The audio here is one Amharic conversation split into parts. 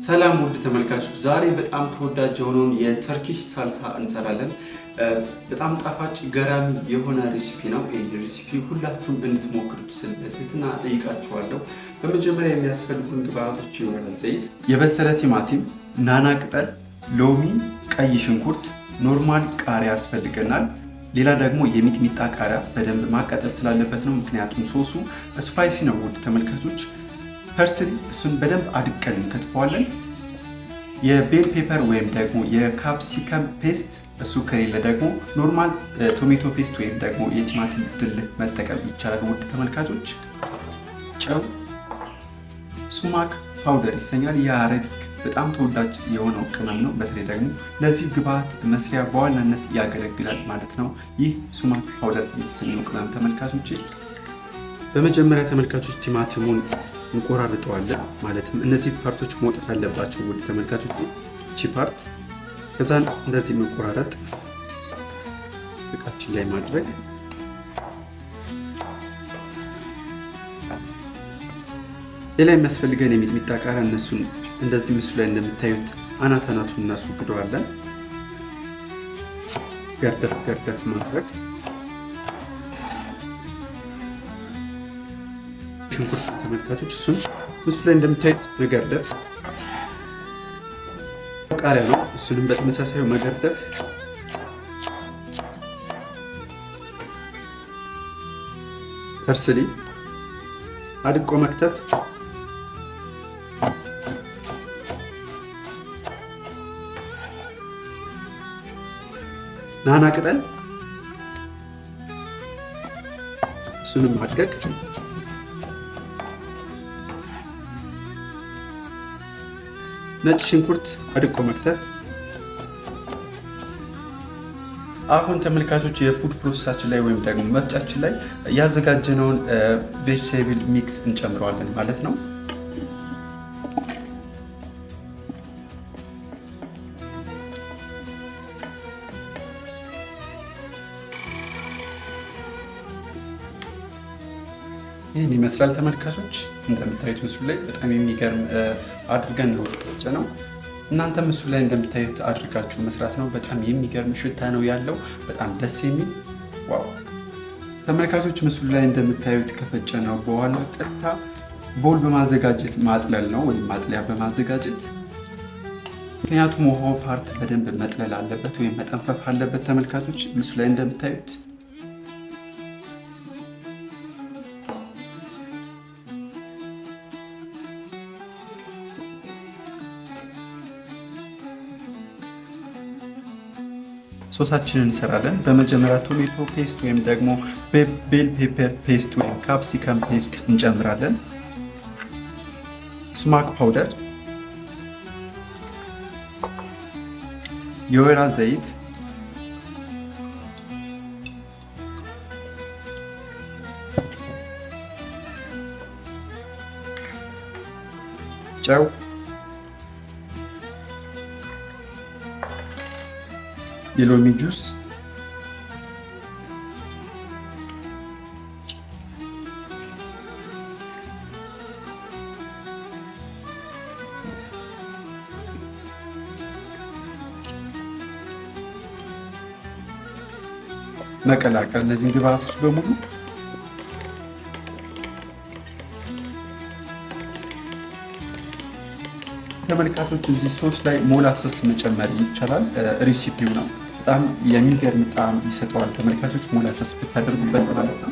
ሰላም ውድ ተመልካቾች፣ ዛሬ በጣም ተወዳጅ የሆነውን የተርኪሽ ሳልሳ እንሰራለን። በጣም ጣፋጭ ገራሚ የሆነ ሬሲፒ ነው። ይህ ሬሲፒ ሁላችሁም እንድትሞክሩት ስል በትህትና እጠይቃችኋለሁ። በመጀመሪያ የሚያስፈልጉን ግብአቶች የወይራ ዘይት፣ የበሰለ ቲማቲም፣ ናና ቅጠል፣ ሎሚ፣ ቀይ ሽንኩርት፣ ኖርማል ቃሪያ ያስፈልገናል። ሌላ ደግሞ የሚጥሚጣ ቃሪያ በደንብ ማቃጠል ስላለበት ነው፣ ምክንያቱም ሶሱ ስፓይሲ ነው። ውድ ተመልካቾች ፐርስሊ እሱን በደንብ አድቀን እንከትፈዋለን። የቤል ፔፐር ወይም ደግሞ የካፕሲከም ፔስት፣ እሱ ከሌለ ደግሞ ኖርማል ቶሜቶ ፔስት ወይም ደግሞ የቲማቲም ድል መጠቀም ይቻላል። ውድ ተመልካቾች ጨው፣ ሱማክ ፓውደር ይሰኛል። የአረቢክ በጣም ተወዳጅ የሆነው ቅመም ነው። በተለይ ደግሞ ለዚህ ግብአት መስሪያ በዋናነት ያገለግላል ማለት ነው። ይህ ሱማክ ፓውደር የተሰኘው ቅመም ተመልካቾች፣ በመጀመሪያ ተመልካቾች ቲማቲሙን እንቆራርጠዋለን። ማለትም እነዚህ ፓርቶች መውጣት አለባቸው ውድ ተመልካቾች፣ እቺ ፓርት። ከዛን እንደዚህ መቆራረጥ እቃችን ላይ ማድረግ። ሌላ የሚያስፈልገን የሚጥሚጣ ቃሪያ፣ እነሱን እንደዚህ ምስሉ ላይ እንደምታዩት አናቱን እናስወግደዋለን። ገርደፍ ማድረግ። ሽንኩርት ተመልካቾች፣ እሱን ምስሉ ላይ እንደምታዩት መገርደፍ። ቃሪያ ነው፣ እሱንም በተመሳሳዩ መገርደፍ። ፐርስሊ አድቆ መክተፍ። ናና ቅጠል፣ እሱንም ማድቀቅ። ነጭ ሽንኩርት አድቆ መክተፍ። አሁን ተመልካቾች የፉድ ፕሮሰሳችን ላይ ወይም ደግሞ መፍጫችን ላይ ያዘጋጀነውን ቬጅቴብል ሚክስ እንጨምረዋለን ማለት ነው። ይህን ይመስላል ተመልካቾች። እንደምታዩት ምስሉ ላይ በጣም የሚገርም አድርገን ነው ነው። እናንተ ምስሉ ላይ እንደምታዩት አድርጋችሁ መስራት ነው። በጣም የሚገርም ሽታ ነው ያለው፣ በጣም ደስ የሚል ዋው። ተመልካቾች ምስሉ ላይ እንደምታዩት ከፈጨ ነው በኋላ ቀጥታ ቦል በማዘጋጀት ማጥለል ነው፣ ወይም ማጥለያ በማዘጋጀት። ምክንያቱም ውሃው ፓርት በደንብ መጥለል አለበት ወይም መጠንፈፍ አለበት። ተመልካቾች ምስሉ ላይ እንደምታዩት ሶሳችንን እንሰራለን። በመጀመሪያ ቶሜቶ ፔስት ወይም ደግሞ ቤል ፔፐር ፔስት ወይም ካፕሲከም ፔስት እንጨምራለን። ሱማክ ፓውደር፣ የወይራ ዘይት፣ ጨው፣ የሎሚ ጁስ፣ መቀላቀል እነዚህን ግብአቶች በሙሉ። ተመልካቾች እዚህ ሶስ ላይ ሞላሰስ መጨመር ይቻላል። ሬሲፒው ነው፣ በጣም የሚገርም ጣዕም ይሰጠዋል። ተመልካቾች ሞላሰስ ብታደርጉበት ማለት ነው።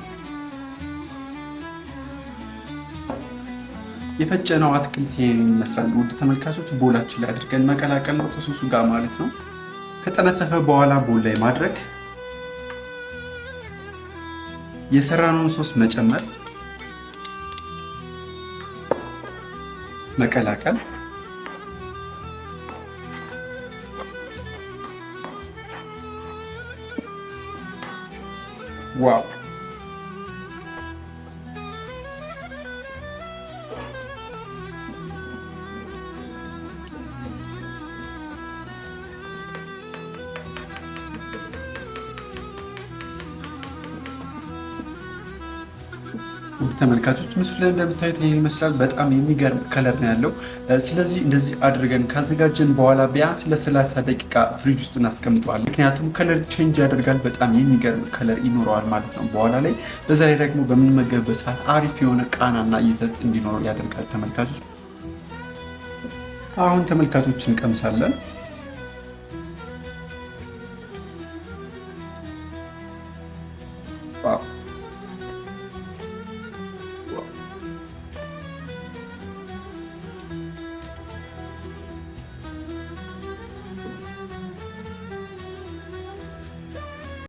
የፈጨነው አትክልት ይመስላል ውድ ተመልካቾች። ቦላችን ላይ አድርገን መቀላቀል ነው ከሶሱ ጋር ማለት ነው። ከጠነፈፈ በኋላ ቦል ላይ ማድረግ፣ የሰራነውን ሶስ መጨመር፣ መቀላቀል። ዋው! ተመልካቾች ምስሉ ላይ እንደምታዩት ይሄን ይመስላል። በጣም የሚገርም ከለር ነው ያለው። ስለዚህ እንደዚህ አድርገን ካዘጋጀን በኋላ ቢያንስ ለ30 ደቂቃ ፍሪጅ ውስጥ እናስቀምጠዋለን። ምክንያቱም ከለር ቼንጅ ያደርጋል። በጣም የሚገርም ከለር ይኖረዋል ማለት ነው በኋላ ላይ። በዛ ላይ ደግሞ በምንመገብበት ሰዓት አሪፍ የሆነ ቃናና ይዘት እንዲኖረው ያደርጋል ተመልካቾች። አሁን ተመልካቾች እንቀምሳለን።